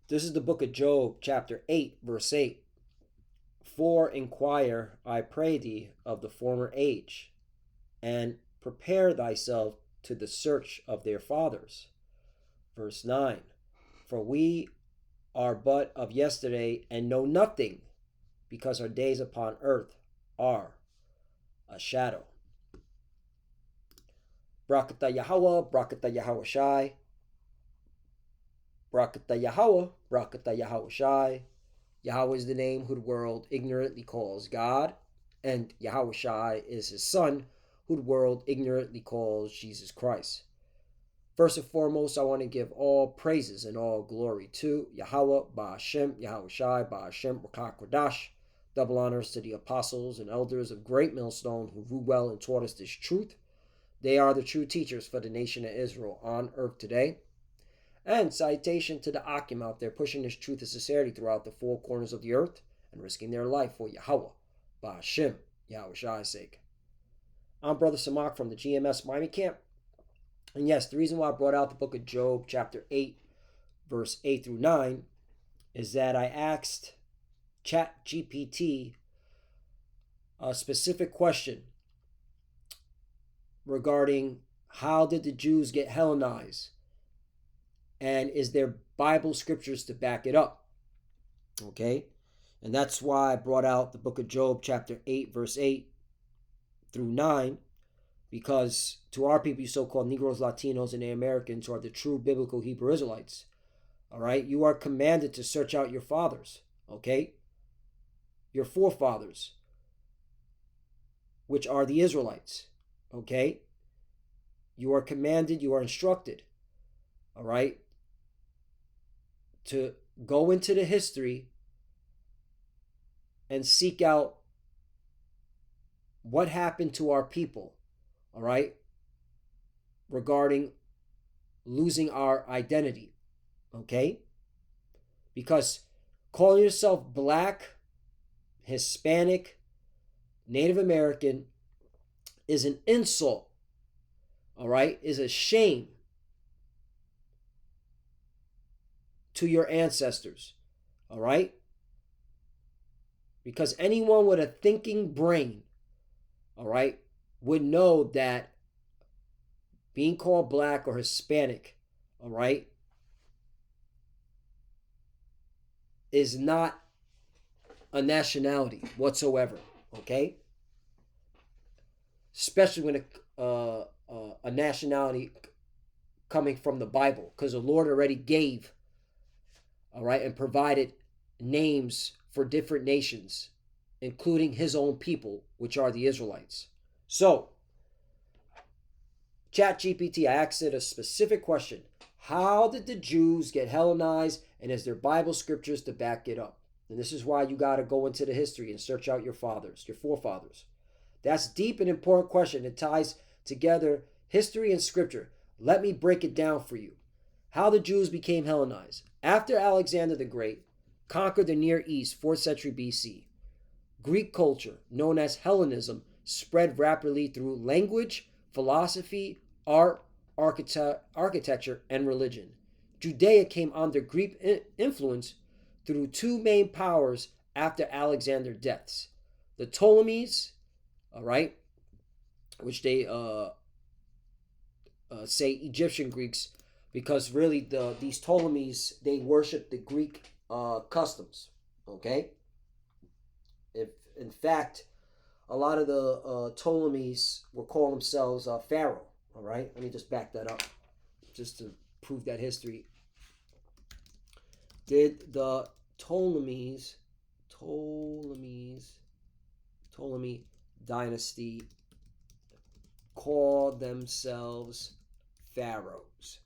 This is the book of Job, chapter 8, verse 8. For inquire, I pray thee, of the former age, and prepare thyself to the search of their fathers. Verse 9. For we are but of yesterday and know nothing, because our days upon earth are a shadow. Brakata Yahweh, Brakata Yahweh Shai. Brakata Yahweh, Brakata Yahweh Shai. Yahweh is the name who the world ignorantly calls God, and Yahweh Shai is his son, who the world ignorantly calls Jesus Christ. First and foremost, I want to give all praises and all glory to Yahweh, Ba'ashem, Yahweh Shai, Ba'ashem, Rakah Kodash. Double honors to the apostles and elders of Great Millstone who ruled well and taught us this truth. They are the true teachers for the nation of Israel on earth today. And citation to the Akim out there pushing this truth and sincerity throughout the four corners of the earth and risking their life for Yahweh, Ba'ashem, Yahweh Shai's sake. I'm Brother Samak from the GMS Miami Camp. And yes, the reason why I brought out the book of Job, chapter 8, verse 8 through 9, is that I asked GPT a specific question regarding how did the Jews get Hellenized? And is there Bible scriptures to back it up? Okay? And that's why I brought out the book of Job, chapter 8, verse 8 through 9, because to our people, you so-called Negroes, Latinos, and Americans who are the true biblical Hebrew Israelites, all right, you are commanded to search out your fathers, okay? Your forefathers, which are the Israelites, okay? You are commanded, you are instructed, all right, to go into the history and seek out what happened to our people, all right, regarding losing our identity, okay? Because calling yourself Black, Hispanic, Native American is an insult, all right, is a shame to your ancestors, all right? Because anyone with a thinking brain, all right, would know that being called Black or Hispanic, all right, is not a nationality whatsoever, okay? Especially when a nationality coming from the Bible, because the Lord already gave, all right, and provided names for different nations, including his own people, which are the Israelites. So, ChatGPT, I asked it a specific question. How did the Jews get Hellenized, and is there Bible scriptures to back it up? And this is why you got to go into the history and search out your fathers, your forefathers. That's deep and important question. It ties together history and scripture. Let me break it down for you. How the Jews became Hellenized. After Alexander the Great conquered the Near East, 4th century BC, Greek culture, known as Hellenism, spread rapidly through language, philosophy, art, architecture, and religion. Judea came under Greek influence through two main powers after Alexander's deaths. The Ptolemies, all right, which they say Egyptian Greeks, because really these Ptolemies, they worship the Greek customs, okay? If in fact, a lot of the Ptolemies will call themselves Pharaoh, all right? Let me just back that up, just to prove that history. Did the Ptolemy dynasty call themselves pharaohs?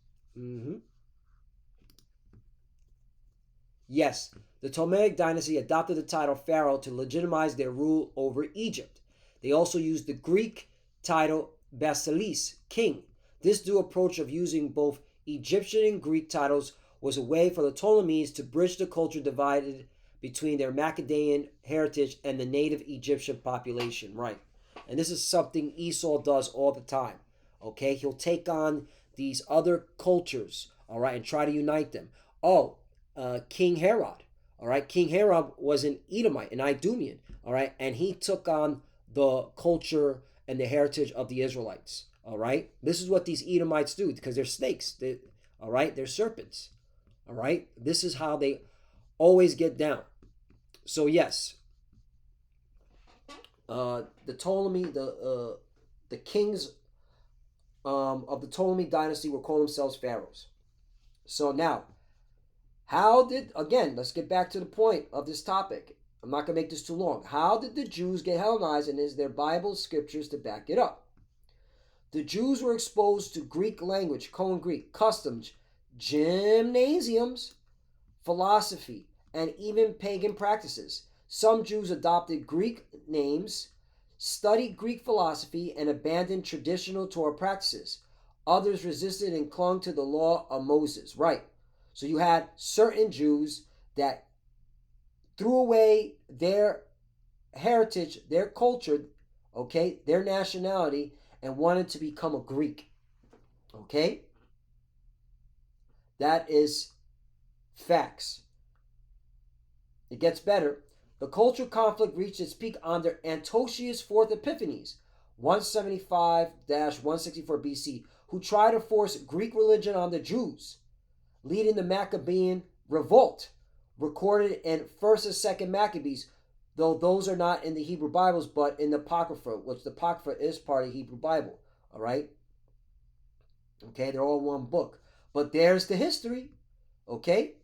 Yes, the Ptolemaic dynasty adopted the title pharaoh to legitimize their rule over Egypt. They also used the Greek title basileus, king. This dual approach of using both Egyptian and Greek titles was a way for the Ptolemies to bridge the culture divided between their Macedonian heritage and the native Egyptian population, right? And this is something Esau does all the time, okay? He'll take on these other cultures, all right, and try to unite them. Oh, King Herod. All right, King Herod was an Edomite, an Idumean. All right, and he took on the culture and the heritage of the Israelites. All right, this is what these Edomites do because they're snakes. All right, they're serpents. All right, this is how they always get down. So yes, the Ptolemy, the kings of the Ptolemy dynasty were calling themselves pharaohs. So now, let's get back to the point of this topic. I'm not going to make this too long. How did the Jews get Hellenized, and is there Bible scriptures to back it up? The Jews were exposed to Greek language, Koine Greek, customs, gymnasiums, philosophy, and even pagan practices. Some Jews adopted Greek names, studied Greek philosophy, and abandoned traditional Torah practices. Others resisted and clung to the law of Moses. Right. So you had certain Jews that threw away their heritage, their culture, okay, their nationality, and wanted to become a Greek. Okay? That is facts. It gets better. The cultural conflict reached its peak under Antiochus' fourth Epiphanes, 175-164 BC, who tried to force Greek religion on the Jews, leading the Maccabean revolt, recorded in 1st and 2nd Maccabees, though those are not in the Hebrew Bibles, but in the Apocrypha, which the Apocrypha is part of the Hebrew Bible. All right? Okay, they're all one book. But there's the history, okay?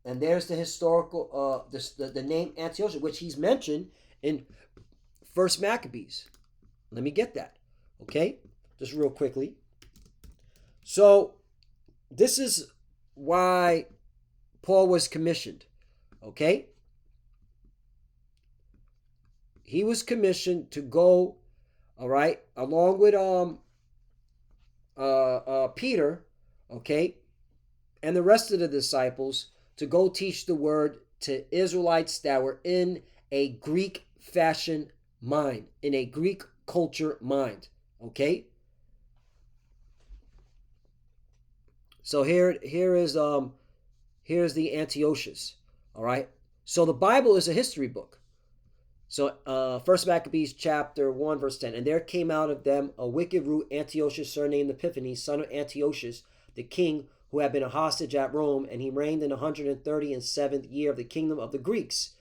And there's the historical, the name Antiochus, which he's mentioned in 1st Maccabees. Let me get that, okay? Just real quickly. So, this is why Paul was commissioned, okay? He was commissioned to go, all right, along with Peter, okay, and the rest of the disciples to go teach the word to Israelites that were in a Greek fashion mind, in a Greek culture mind, okay? So here's the Antiochus, all right? So the Bible is a history book. So 1st Maccabees chapter 1 verse 10, and there came out of them a wicked root, Antiochus, surnamed Epiphanes, son of Antiochus, the king, who had been a hostage at Rome, and he reigned in the 137th year of the kingdom of the Greeks.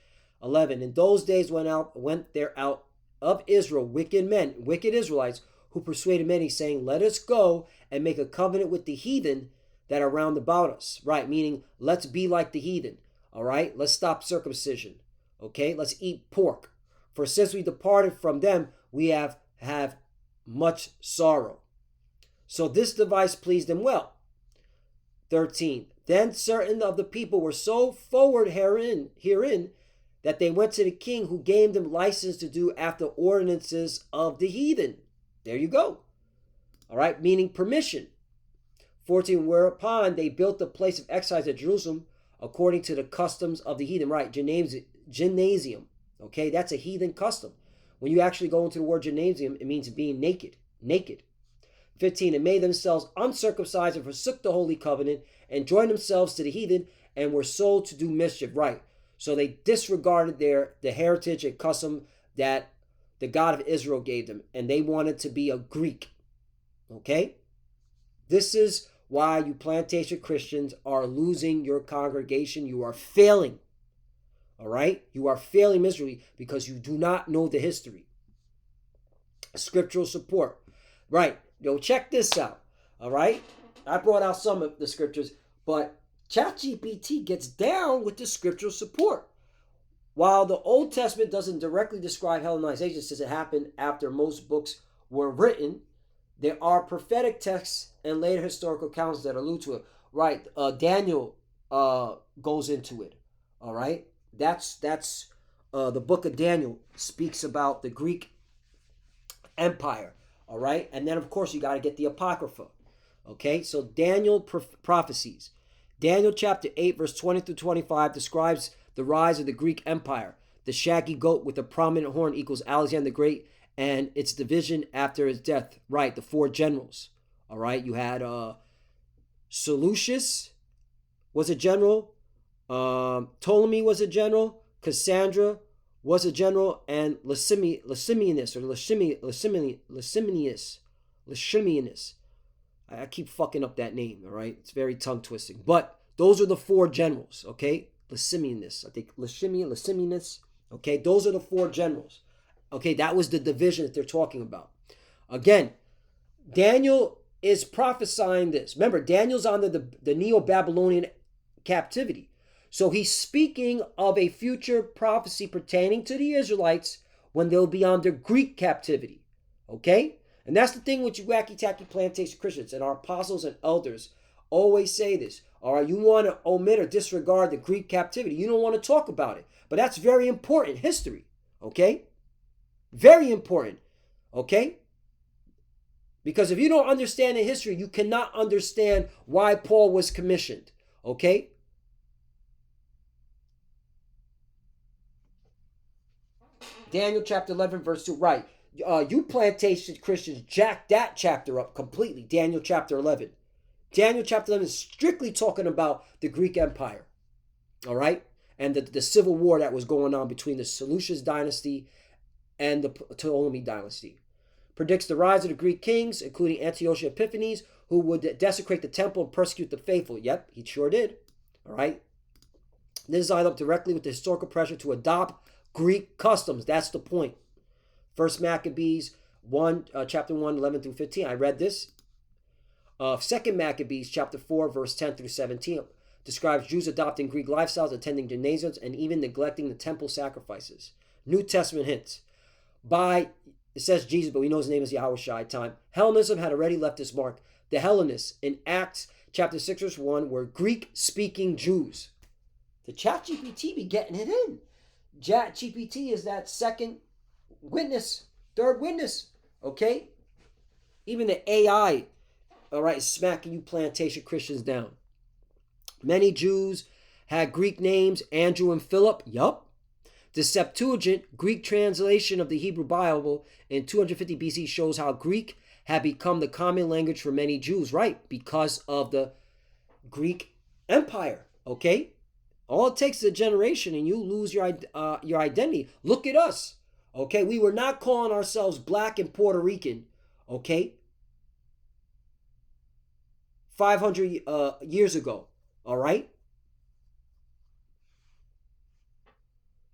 11. In those days went there out of Israel wicked men, wicked Israelites, who persuaded many, saying, let us go and make a covenant with the heathen that are round about us. Right, meaning let's be like the heathen. All right, let's stop circumcision. Okay, let's eat pork. For since we departed from them, we have much sorrow. So this device pleased them well. 13. Then certain of the people were so forward herein that they went to the king, who gave them license to do after ordinances of the heathen. There you go. All right, meaning permission. 14. Whereupon they built the place of exercise at Jerusalem according to the customs of the heathen. Right, gymnasium. Okay, that's a heathen custom. When you actually go into the word gymnasium, it means being naked. 15. And made themselves uncircumcised and forsook the holy covenant and joined themselves to the heathen and were sold to do mischief. Right. So they disregarded the heritage and custom that the God of Israel gave them, and they wanted to be a Greek. Okay? This is why you plantation Christians are losing your congregation. You are failing. All right? You are failing miserably because you do not know the history. Scriptural support. Right. Yo, check this out. All right? I brought out some of the scriptures, but ChatGPT gets down with the scriptural support. While the Old Testament doesn't directly describe Hellenization, since it happened after most books were written, there are prophetic texts and later historical accounts that allude to it. Right? Daniel goes into it. All right? That's the book of Daniel speaks about the Greek Empire. All right? And then, of course, you got to get the Apocrypha. Okay? So Daniel prophecies. Daniel chapter 8, verse 20 through 25 describes the rise of the Greek Empire. The shaggy goat with a prominent horn equals Alexander the Great and its division after his death. Right? The 4 generals. All right? You had Seleucus was a general. Ptolemy was a general, Cassandra was a general, and Licinius or Licinius. I keep fucking up that name, all right? It's very tongue twisting. But those are the four generals, okay? Licinius, I think Licinius, okay? Those are the four generals. Okay, that was the division that they're talking about. Again, Daniel is prophesying this. Remember, Daniel's under the Neo-Babylonian captivity. So he's speaking of a future prophecy pertaining to the Israelites when they'll be under Greek captivity. Okay? And that's the thing with you wacky-tacky plantation Christians, and our apostles and elders always say this. All right, you want to omit or disregard the Greek captivity. You don't want to talk about it. But that's very important history. Okay? Very important. Okay? Because if you don't understand the history, you cannot understand why Paul was commissioned. Okay? Daniel chapter 11, verse 2. Right. You plantation Christians jack that chapter up completely. Daniel chapter 11. Daniel chapter 11 is strictly talking about the Greek Empire. All right? And the civil war that was going on between the Seleucid dynasty and the Ptolemy dynasty. Predicts the rise of the Greek kings, including Antiochus Epiphanes, who would desecrate the temple and persecute the faithful. Yep, he sure did. All right? This is lined up directly with the historical pressure to adopt Greek customs. That's the point. First Maccabees 1, chapter 1, 11 through 15. I read this. Second Maccabees chapter 4, verse 10 through 17 describes Jews adopting Greek lifestyles, attending gymnasiums, and even neglecting the temple sacrifices. New Testament hints. It says Jesus, but we know his name is Yahushua time. Hellenism had already left its mark. The Hellenists in Acts chapter 6, verse 1 were Greek-speaking Jews. The ChatGPT be getting it in. ChatGPT is that second witness, third witness, okay? Even the AI, all right, is smacking you plantation Christians down. Many Jews had Greek names, Andrew and Philip, yup. The Septuagint, Greek translation of the Hebrew Bible in 250 BC shows how Greek had become the common language for many Jews, right? Because of the Greek Empire, okay? All it takes is a generation and you lose your identity. Look at us, okay? We were not calling ourselves black and Puerto Rican, okay? 500 years ago, all right?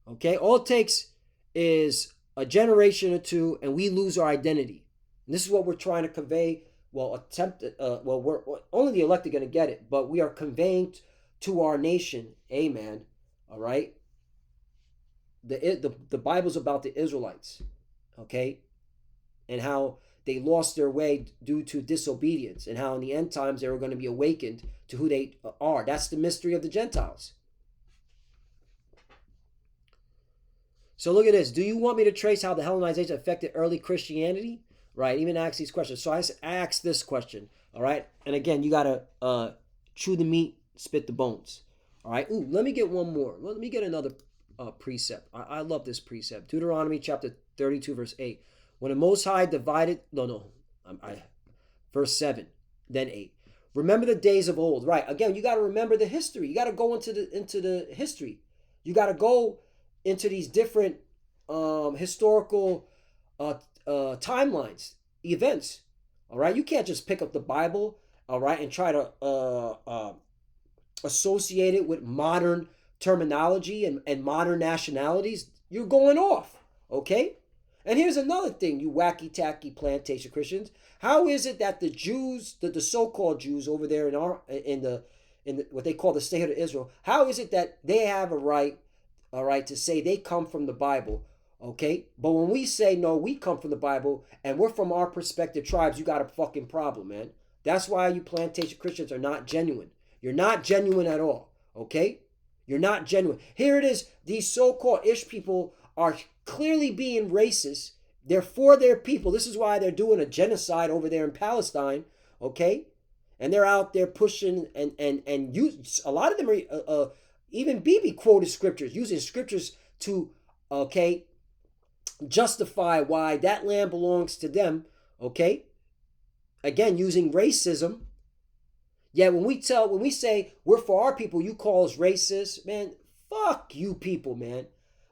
Okay, all it takes is a generation or two and we lose our identity. And this is what we're trying to convey. We're only the elect are going to get it, but we are conveying to our nation, amen, all right? The Bible's about the Israelites, okay? And how they lost their way due to disobedience, and how in the end times they were going to be awakened to who they are. That's the mystery of the Gentiles. So look at this. Do you want me to trace how the Hellenization affected early Christianity? Right, even ask these questions. So I asked this question, all right? And again, you got to chew the meat, spit the bones, all right? Ooh, let me get one more. Let me get another precept. I love this precept. Deuteronomy chapter 32, verse 8. When the Most High divided, verse 7, then 8. Remember the days of old. Right, again, you got to remember the history. You got to go into the history. You got to go into these different historical timelines, events. All right, you can't just pick up the Bible, all right, and try to associate it with modern terminology and modern nationalities. You're going off, okay? And here's another thing, you wacky-tacky plantation Christians. How is it that the Jews, the so-called Jews over there in the what they call the state of Israel, how is it that they have a right, all right, to say they come from the Bible, okay? But when we say, no, we come from the Bible and we're from our respective tribes, you got a fucking problem, man. That's why you plantation Christians are not genuine. You're not genuine at all, okay? You're not genuine. Here it is. These so-called Ish people are clearly being racist. They're for their people. This is why they're doing a genocide over there in Palestine, okay? And they're out there pushing and use, a lot of them are, even Bibi quoted scriptures, using scriptures to, okay, justify why that land belongs to them, okay? Again, using racism. Yeah, when we say we're for our people, you call us racist, man. Fuck you people, man.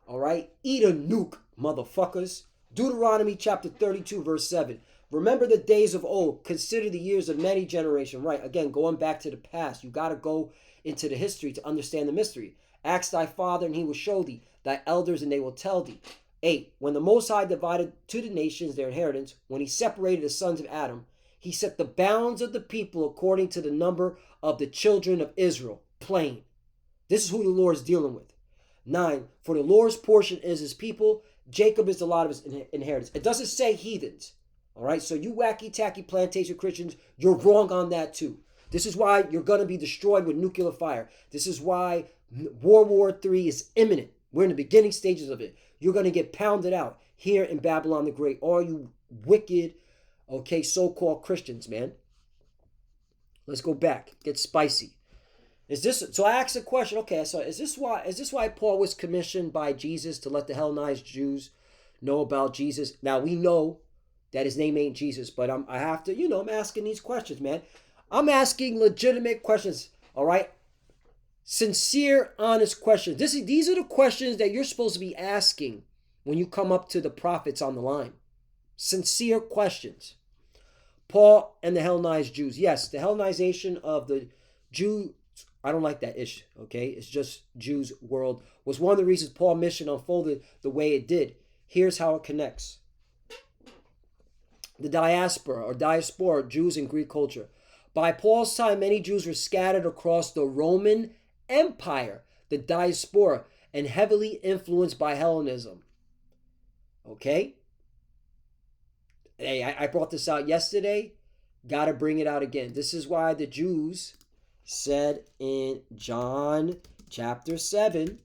All right, eat a nuke, motherfuckers. Deuteronomy chapter 32, verse 7. Remember the days of old. Consider the years of many generations. Right, again, going back to the past. You got to go into the history to understand the mystery. Ask thy father, and he will show thee. Thy elders, and they will tell thee. 8. When the Most High divided to the nations their inheritance, when he separated the sons of Adam, he set the bounds of the people according to the number of the children of Israel. Plain. This is who the Lord is dealing with. 9. For the Lord's portion is his people. Jacob is the lot of his inheritance. It doesn't say heathens. All right, so you wacky tacky plantation Christians, you're wrong on that too. This is why you're going to be destroyed with nuclear fire. This is why World War III is imminent. We're in the beginning stages of it. You're going to get pounded out here in Babylon the Great. All you wicked, okay, so-called Christians, man. Let's go back. Get spicy. So I asked a question, okay, so is this why Paul was commissioned by Jesus to let the Hellenized Jews know about Jesus? Now we know that his name ain't Jesus, but I have to, I'm asking these questions, man. I'm asking legitimate questions, all right? Sincere, honest questions. These are the questions that you're supposed to be asking when you come up to the prophets on the line. Sincere questions. Paul and the Hellenized Jews. Yes, the Hellenization of the Jews, I don't like that issue, okay? It's just Jews world. Was one of the reasons Paul's mission unfolded the way it did. Here's how it connects. The diaspora, Jews in Greek culture. By Paul's time, many Jews were scattered across the Roman Empire, the diaspora, and heavily influenced by Hellenism. Okay? Hey, I brought this out yesterday. Got to bring it out again. This is why the Jews said in John chapter 7,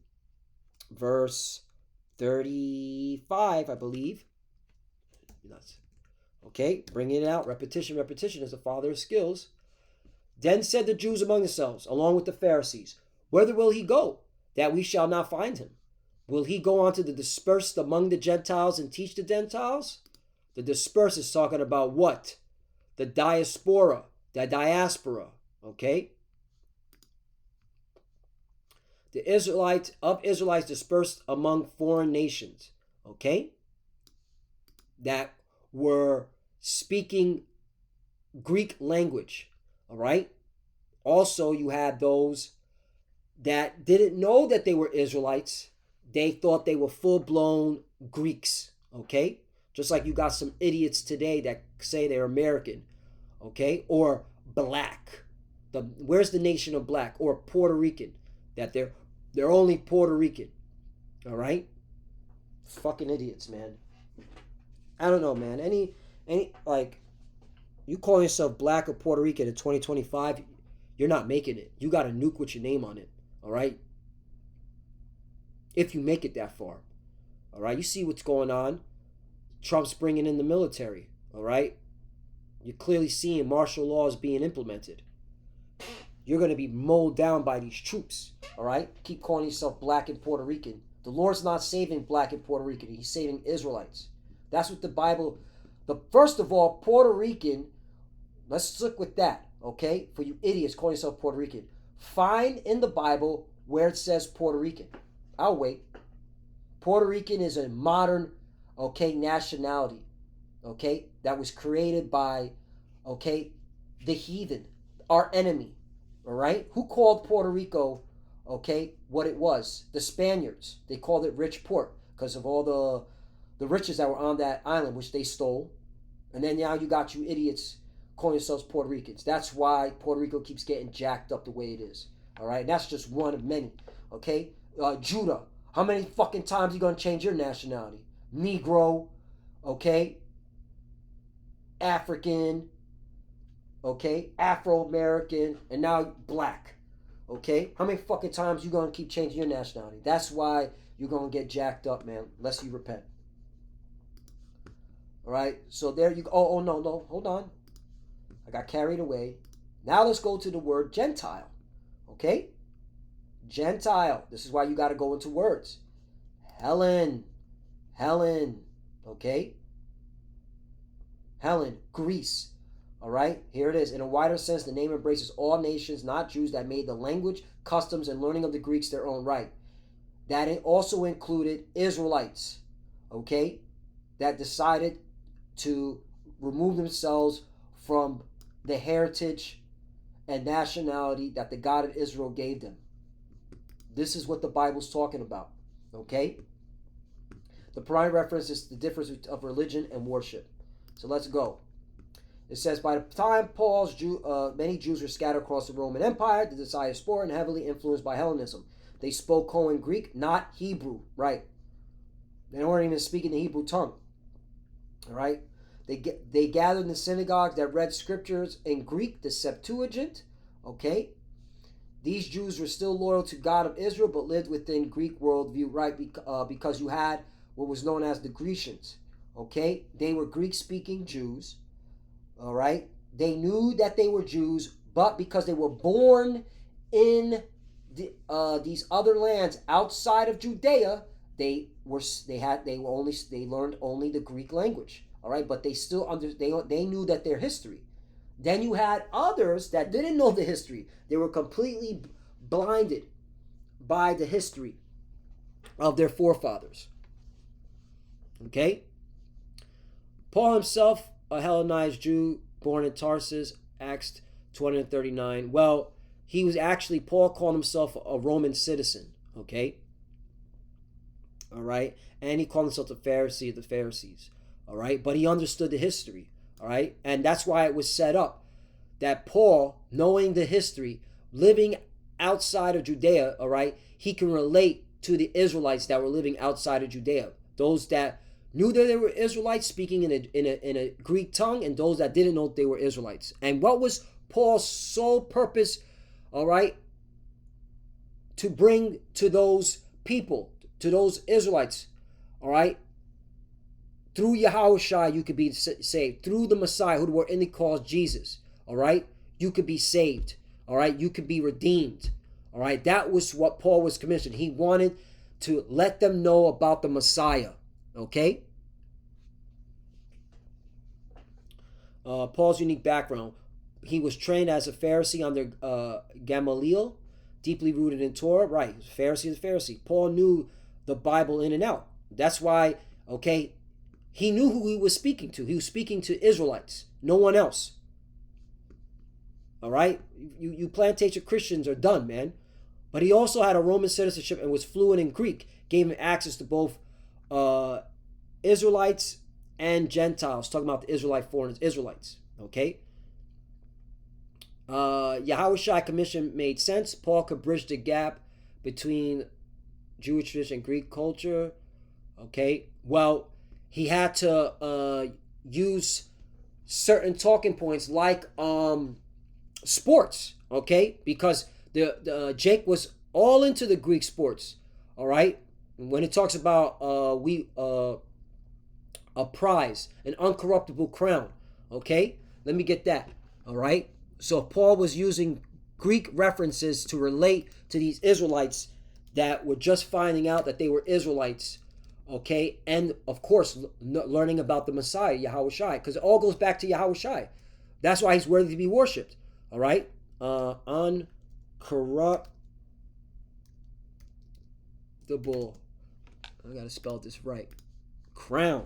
verse 35, I believe. Okay, bringing it out. Repetition is the father of skills. Then said the Jews among themselves, along with the Pharisees, whither will he go, that we shall not find him? Will he go on to the dispersed among the Gentiles and teach the Gentiles? The dispersed is talking about what? The diaspora, okay? The Israelites dispersed among foreign nations, okay? That were speaking Greek language, all right? Also, you had those that didn't know that they were Israelites. They thought they were full-blown Greeks, okay? Just like you got some idiots today that say they're American, okay? Or black. Where's the nation of black? Or Puerto Rican, that they're only Puerto Rican, all right? Fucking idiots, man. I don't know, man. Any like, you call yourself black or Puerto Rican in 2025, you're not making it. You got a nuke with your name on it, all right? If you make it that far, all right? You see what's going on. Trump's bringing in the military, all right? You're clearly seeing martial laws being implemented. You're going to be mowed down by these troops, all right? Keep calling yourself black and Puerto Rican. The Lord's not saving black and Puerto Rican. He's saving Israelites. That's what the Bible, first of all, Puerto Rican, let's stick with that, okay? For you idiots calling yourself Puerto Rican. Find in the Bible where it says Puerto Rican. I'll wait. Puerto Rican is a modern, okay, nationality, okay, that was created by, okay, the heathen, our enemy, all right? Who called Puerto Rico, okay, what it was? The Spaniards. They called it rich port because of all the riches that were on that island, which they stole. And then now you got you idiots calling yourselves Puerto Ricans. That's why Puerto Rico keeps getting jacked up the way it is. All right? And that's just one of many. Okay? Judah. How many fucking times are you going to change your nationality? Negro. Okay? African. Okay? Afro-American. And now black. Okay? How many fucking times are you going to keep changing your nationality? That's why you're going to get jacked up, man. Unless you repent. All right, so there you go. Oh, no, hold on. I got carried away. Now let's go to the word Gentile. Okay? Gentile. This is why you got to go into words. Helen. Okay? Helen, Greece. All right, here it is. In a wider sense, the name embraces all nations, not Jews, that made the language, customs, and learning of the Greeks their own right. That it also included Israelites, okay, that decided to remove themselves from the heritage and nationality that the God of Israel gave them. This is what the Bible's talking about, okay? The primary reference is the difference of religion and worship. So let's go. It says, by the time many Jews were scattered across the Roman Empire, the diaspora, and heavily influenced by Hellenism. They spoke Koine Greek, not Hebrew, right? They weren't even speaking the Hebrew tongue, all right? They gathered in the synagogues that read scriptures in Greek, the Septuagint, okay? These Jews were still loyal to God of Israel, but lived within Greek worldview, right? Because you had what was known as the Grecians, okay? They were Greek-speaking Jews, all right? They knew that they were Jews, but because they were born in these other lands outside of Judea, they learned only the Greek language, all right? But they still they knew that their history. Then you had others that didn't know the history. They were completely blinded by the history of their forefathers. Okay? Paul himself, a Hellenized Jew, born in Tarsus, Acts 239. Well, he was actually, Paul called himself a Roman citizen. Okay? All right? And he called himself a Pharisee of the Pharisees. All right? But he understood the history. All right, and that's why it was set up that Paul, knowing the history, living outside of Judea, all right, he can relate to the Israelites that were living outside of Judea, those that knew that they were Israelites speaking in a Greek tongue, and those that didn't know they were Israelites. And what was Paul's sole purpose? All right, to bring to those people, to those Israelites, all right. Through Yahushua, you could be saved. Through the Messiah, who were in the cause Jesus, all right? You could be saved, all right? You could be redeemed, all right? That was what Paul was commissioned. He wanted to let them know about the Messiah, okay? Paul's unique background. He was trained as a Pharisee under Gamaliel, deeply rooted in Torah, right? Pharisee is a Pharisee. Paul knew the Bible in and out. That's why, okay, he knew who he was speaking to. He was speaking to Israelites, no one else. All right? You plantation Christians are done, man. But he also had a Roman citizenship and was fluent in Greek. Gave him access to both Israelites and Gentiles. Talking about the Israelite foreigners, Israelites. Okay? Yahushua commission made sense. Paul could bridge the gap between Jewish tradition and Greek culture. Okay? Well, he had to use certain talking points like sports, okay? Because the Jake was all into the Greek sports, all right? When it talks about a prize, an uncorruptible crown, okay? Let me get that, all right? So Paul was using Greek references to relate to these Israelites that were just finding out that they were Israelites. Okay, and of course, learning about the Messiah, Yahushua, because it all goes back to Yahushua. That's why he's worthy to be worshipped. All right, uncorruptible. I gotta spell this right. Crown.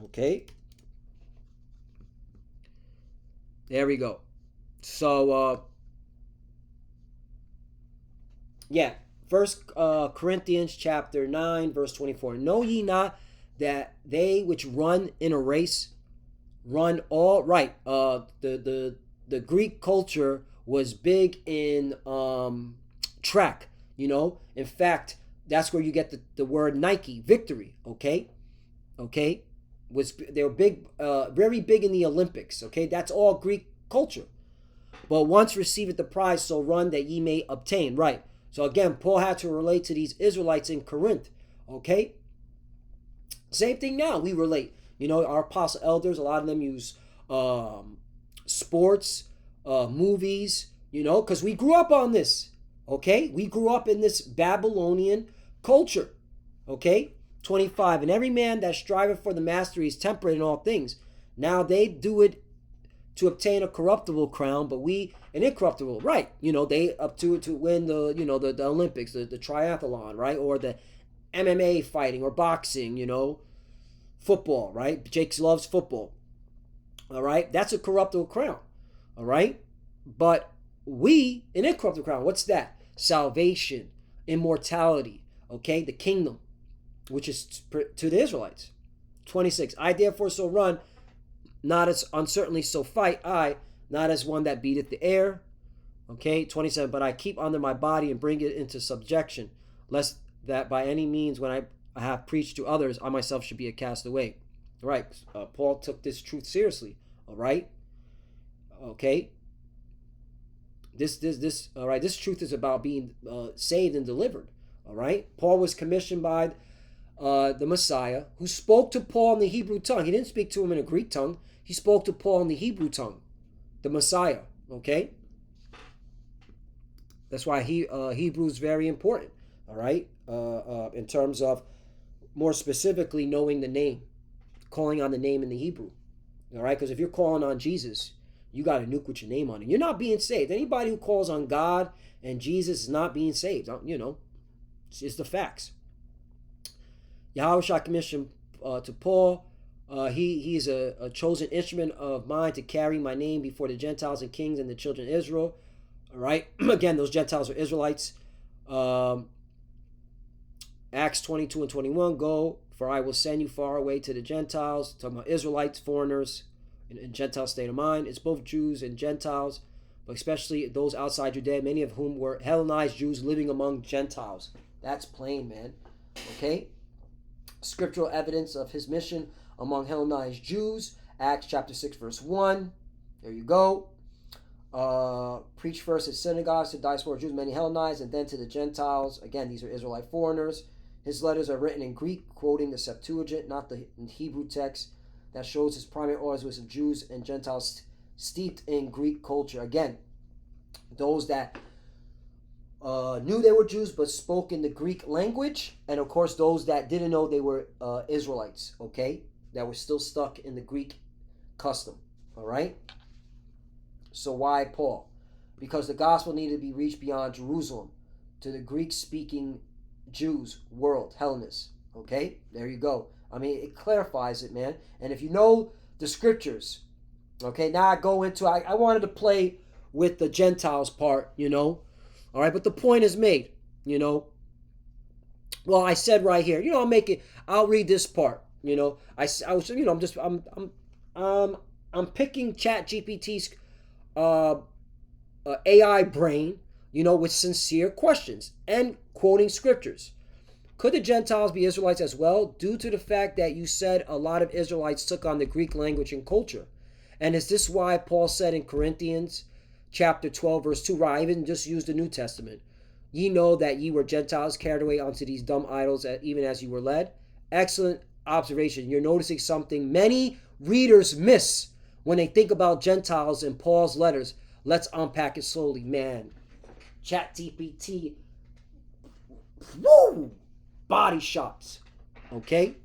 Okay. There we go. So, yeah. First Corinthians chapter 9, verse 24. Know ye not that they which run in a race run all right? The Greek culture was big in track. You know, in fact, that's where you get the word Nike, victory. Okay, they were big, very big in the Olympics. Okay, that's all Greek culture. But once receiveth the prize, so run that ye may obtain. Right. So again, Paul had to relate to these Israelites in Corinth, okay? Same thing now, we relate. You know, our apostle elders, a lot of them use sports, movies, you know, because we grew up on this, okay? We grew up in this Babylonian culture, okay? 25, and every man that striveth for the mastery is temperate in all things. Now they do it to obtain a corruptible crown, but we an incorruptible. Right? They up to win the the Olympics, the triathlon, right, or the MMA fighting or boxing. Football, right? Jake loves football. All right, that's a corruptible crown. All right, but we an incorruptible crown. What's that? Salvation, immortality. Okay, the kingdom, which is to the Israelites. 26. I therefore so run, not as uncertainly so fight I, not as one that beateth the air. Okay, 27. But I keep under my body and bring it into subjection, lest that by any means when I have preached to others, I myself should be a castaway. All right, Paul took this truth seriously. All right, okay. This all right. This truth is about being saved and delivered. All right. Paul was commissioned by the Messiah, who spoke to Paul in the Hebrew tongue. He didn't speak to him in a Greek tongue. He spoke to Paul in the Hebrew tongue, the Messiah. Okay. That's why Hebrew is very important. All right. In terms of more specifically knowing the name, calling on the name in the Hebrew. All right. Because if you're calling on Jesus, you got to nuke with your name on it. You're not being saved. Anybody who calls on God and Jesus is not being saved. It's the facts. Yahushua commissioned to Paul. He's a chosen instrument of mine to carry my name before the Gentiles and kings and the children of Israel. All right. Again, those Gentiles are Israelites. Acts 22 and 21. Go, for I will send you far away to the Gentiles. Talking about Israelites, foreigners, in Gentile state of mind. It's both Jews and Gentiles, but especially those outside Judea, many of whom were Hellenized Jews living among Gentiles. That's plain, man. Okay? Scriptural evidence of his mission among Hellenized Jews. Acts chapter 6, verse 1. There you go. Preach first at synagogues to diaspora Jews, many Hellenized, and then to the Gentiles. Again, these are Israelite foreigners. His letters are written in Greek, quoting the Septuagint, not the Hebrew text. That shows his primary audience was of Jews and Gentiles steeped in Greek culture. Again, those that knew they were Jews but spoke in the Greek language, and of course those that didn't know they were Israelites, okay, that were still stuck in the Greek custom. All right. So why Paul? Because the gospel needed to be reached beyond Jerusalem to the Greek-speaking Jews world, Hellenists. Okay, there you go. I mean, it clarifies it, man. And if you know the scriptures, okay, now I go into, I wanted to play with the Gentiles part, all right, but the point is made, Well, I said right here, I'll read this part, I'm picking ChatGPT's AI brain, with sincere questions and quoting scriptures. Could the Gentiles be Israelites as well, due to the fact that you said a lot of Israelites took on the Greek language and culture? And is this why Paul said in Corinthians chapter 12, verse 2, right, I even just used the New Testament, ye know that ye were Gentiles carried away unto these dumb idols, even as you were led? Excellent observation. You're noticing something many readers miss when they think about Gentiles in Paul's letters. Let's unpack it slowly. Man, ChatGPT, woo! Body shots. Okay?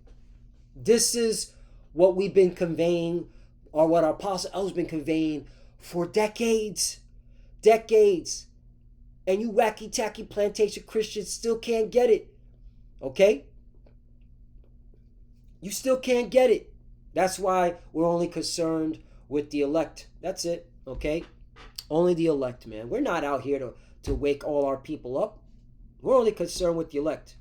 This is what we've been conveying, or what our Apostle El's been conveying for decades. Decades. And you wacky-tacky plantation Christians still can't get it. Okay? You still can't get it. That's why we're only concerned with the elect. That's it. Okay? Only the elect, man. We're not out here to wake all our people up. We're only concerned with the elect.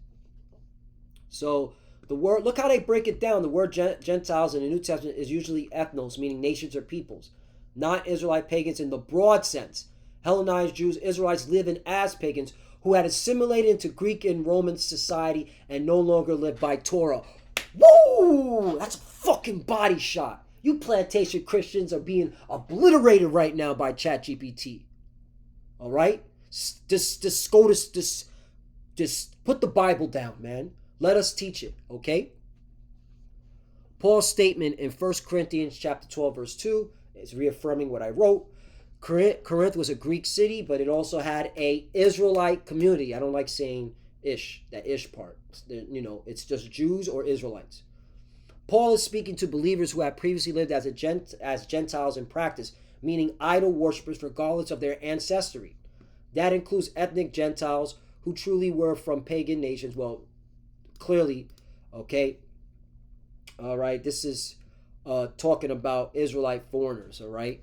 So the word, look how they break it down. The word Gentiles in the New Testament is usually ethnos, meaning nations or peoples, not Israelite pagans in the broad sense. Hellenized Jews, Israelites living as pagans who had assimilated into Greek and Roman society and no longer lived by Torah. Woo! That's a fucking body shot. You plantation Christians are being obliterated right now by ChatGPT. All right? Just put the Bible down, man. Let us teach it, okay? Paul's statement in 1 Corinthians chapter 12, verse 2 is reaffirming what I wrote. Corinth was a Greek city, but it also had a Israelite community. I don't like saying ish, that ish part. It's just Jews or Israelites. Paul is speaking to believers who had previously lived as Gentiles in practice, meaning idol worshippers regardless of their ancestry. That includes ethnic Gentiles who truly were from pagan nations. Well, clearly, okay, all right, this is talking about Israelite foreigners, all right?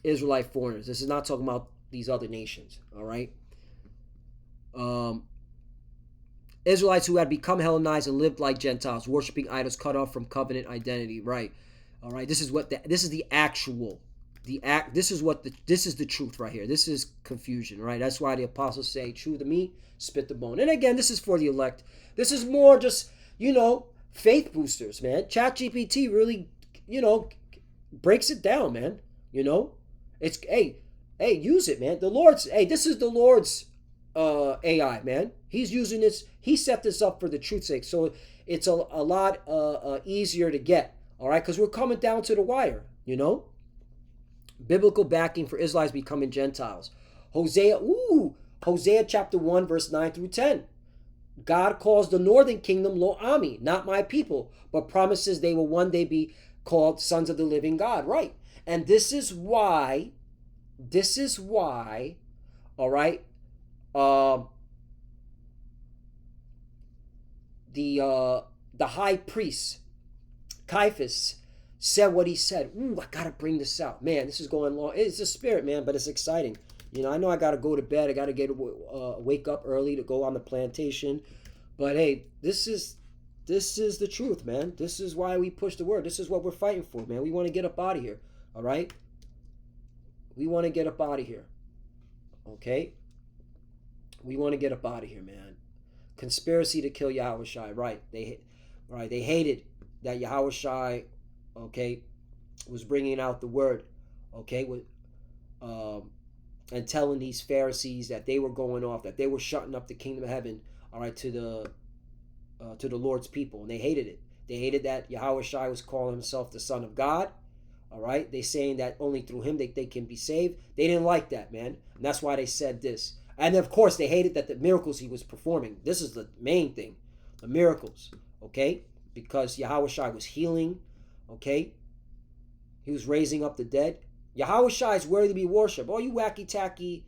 Israelite foreigners. This is not talking about these other nations, all right? Israelites who had become Hellenized and lived like Gentiles, worshiping idols, cut off from covenant identity, right? All right, this is the actual, this is the truth right here. This is confusion, right? That's why the apostles say, chew the meat, spit the bone. And again, this is for the elect. This is more just, faith boosters, man. GPT really, breaks it down, man. It's, hey, use it, man. This is the Lord's AI, man. He's using this. He set this up for the truth's sake. So it's a lot easier to get, all right? Because we're coming down to the wire, Biblical backing for Israelites becoming Gentiles. Hosea chapter 1, verse 9 through 10. God calls the northern kingdom Lo Ami, not my people, but promises they will one day be called sons of the living God, right? And this is why, all right, the high priest, Caiaphas, said what he said. Ooh, I gotta bring this out. Man, this is going long. It's a spirit, man, but it's exciting. I know I gotta go to bed. I gotta wake up early to go on the plantation. But hey, this is the truth, man. This is why we push the word. This is what we're fighting for, man. We want to get up out of here. All right? We want to get up out of here. Okay? We want to get up out of here, man. Conspiracy to kill Yahushua, right? They hated that Yahushua, okay, was bringing out the word, okay, and telling these Pharisees that they were going off, that they were shutting up the kingdom of heaven, all right, to the Lord's people, and they hated it. They hated that Yahushua was calling himself the Son of God, all right. They saying that only through him they can be saved. They didn't like that, man, and that's why they said this. And of course, they hated that the miracles he was performing. This is the main thing, the miracles, okay, because Yahushua was healing, okay, he was raising up the dead. Yahushua is worthy to be worshipped. All you wacky-tacky,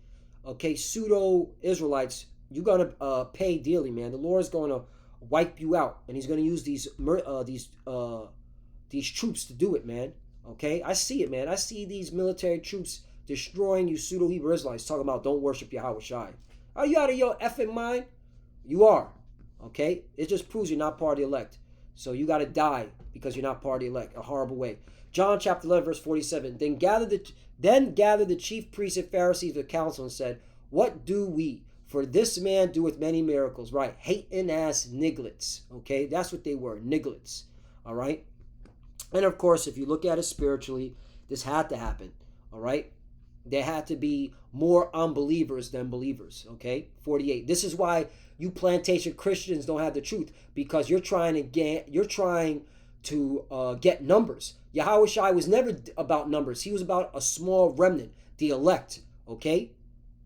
okay, pseudo-Israelites, you're going to pay dearly, man. The Lord's going to wipe you out, and he's going to use these troops to do it, man. Okay? I see it, man. I see these military troops destroying you pseudo-Hebrew Israelites, talking about don't worship Yahushua. Are you out of your effing mind? You are. Okay? It just proves you're not part of the elect. So you got to die because you're not part of the elect. A horrible way. John chapter 11, verse 47. Then gathered the chief priests and Pharisees of the council and said, what do we? For this man doeth many miracles. Right. Hating as nigglets. Okay. That's what they were. Nigglets. All right. And of course, if you look at it spiritually, this had to happen. All right. There had to be more unbelievers than believers. Okay. 48. This is why you plantation Christians don't have the truth, because you're trying to get numbers. Yahushua was never about numbers. He was about a small remnant, the elect. Okay.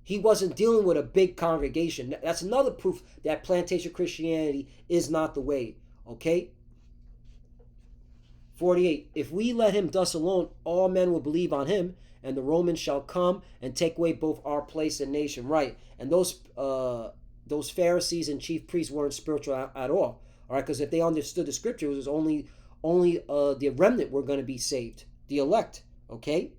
He wasn't dealing with a big congregation. That's another proof that plantation Christianity is not the way. Okay. 48. If we let him thus alone, all men will believe on him, and the Romans shall come and take away both our place and nation. Right. And those Pharisees and chief priests weren't spiritual at all. All right. Because if they understood the scripture, it was only the remnant were going to be saved, the elect. Okay.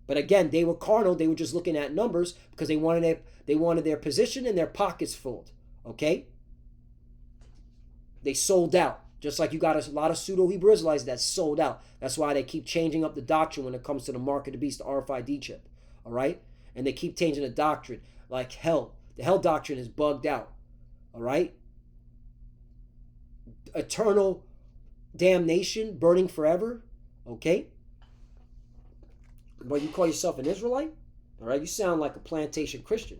But again, they were carnal. They were just looking at numbers because they wanted their position and their pockets filled. Okay. They sold out. Just like you got a lot of pseudo-Hebrew Israelites that sold out. That's why they keep changing up the doctrine when it comes to the mark of the beast, the RFID chip. All right? And they keep changing the doctrine like hell. The hell doctrine is bugged out. All right? Eternal damnation, burning forever. Okay? But you call yourself an Israelite? All right? You sound like a plantation Christian.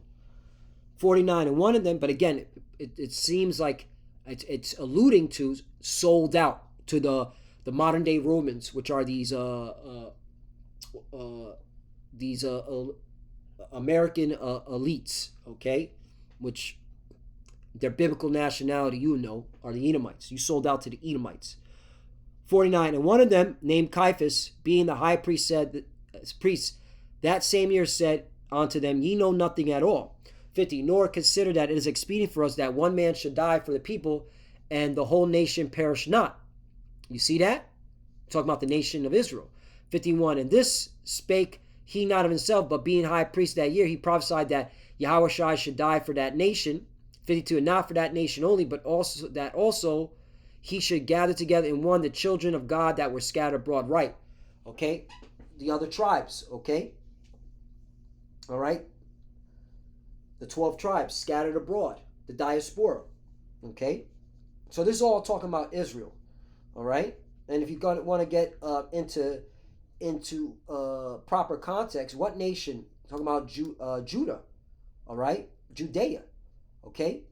49 and one of them, but again, it seems like it's alluding to sold out to the modern day Romans, which are these American elites, okay, which their biblical nationality, are the Edomites. You sold out to the Edomites. 49. And one of them, named Caiaphas, being the high priest, that same year said unto them, Ye know nothing at all. 50. Nor consider that it is expedient for us that one man should die for the people, and the whole nation perish not. You see that? Talking about the nation of Israel. 51. And this spake he not of himself, but being high priest that year, he prophesied that Yahushua should die for that nation. 52. And not for that nation only, but also that also he should gather together in one the children of God that were scattered abroad. Right. Okay. The other tribes. Okay. All right. The 12 tribes scattered abroad. The diaspora. Okay. So this is all talking about Israel. All right. And if you want to get into proper context, what nation? Talking about Judah. All right. Judea. Okay.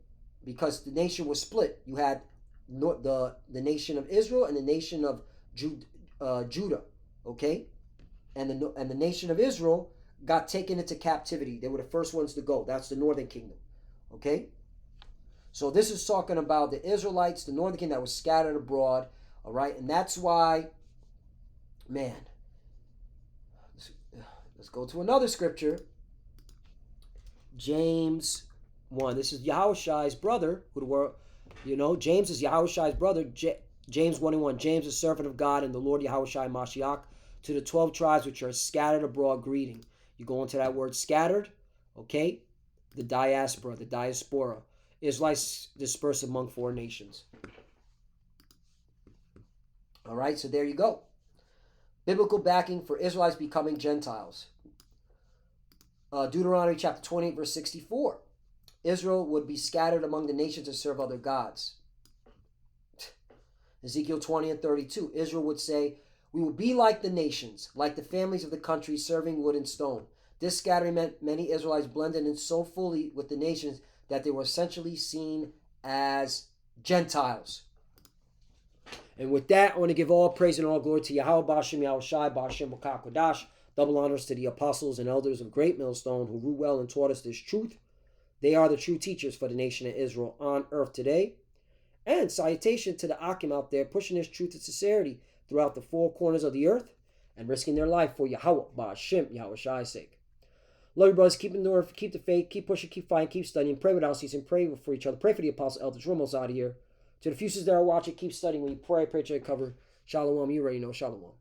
Because the nation was split. You had the nation of Israel and the nation of Judah, okay, and the nation of Israel got taken into captivity. They were the first ones to go. That's the northern kingdom, okay. So this is talking about the Israelites, the northern kingdom that was scattered abroad, all right, and that's why, man. Let's go to another scripture. James 1. This is Yahushua's brother, who the world. James is Yahushua's brother. James 1:1. James, a servant of God and the Lord Yahushua Mashiach, to the 12 tribes which are scattered abroad, greeting. You go into that word scattered, okay? The diaspora. Israelites dispersed among 4 nations. All right, so there you go. Biblical backing for Israelites becoming Gentiles. Deuteronomy chapter 28, verse 64. Israel would be scattered among the nations to serve other gods. Ezekiel 20 and 32. Israel would say, we will be like the nations, like the families of the country, serving wood and stone. This scattering meant many Israelites blended in so fully with the nations that they were essentially seen as Gentiles. And with that, I want to give all praise and all glory to Yahweh, Ba'ashem, Yahushai, Ba'ashem, Kodash. Double honors to the apostles and elders of Great Millstone who grew well and taught us this truth. They are the true teachers for the nation of Israel on earth today. And salutation to the Akim out there pushing this truth and sincerity throughout the 4 corners of the earth and risking their life for Yahweh, Ba'ashem, Yahushai's sake. Love you, brothers. Keep enduring, keep the faith, keep pushing, keep fighting, keep studying. Pray without ceasing. Pray for each other. Pray for the apostles, elders. We're almost out of here. To the fuses that are watching, keep studying. When you pray, pray to cover. Shalom. You already know. Shalom.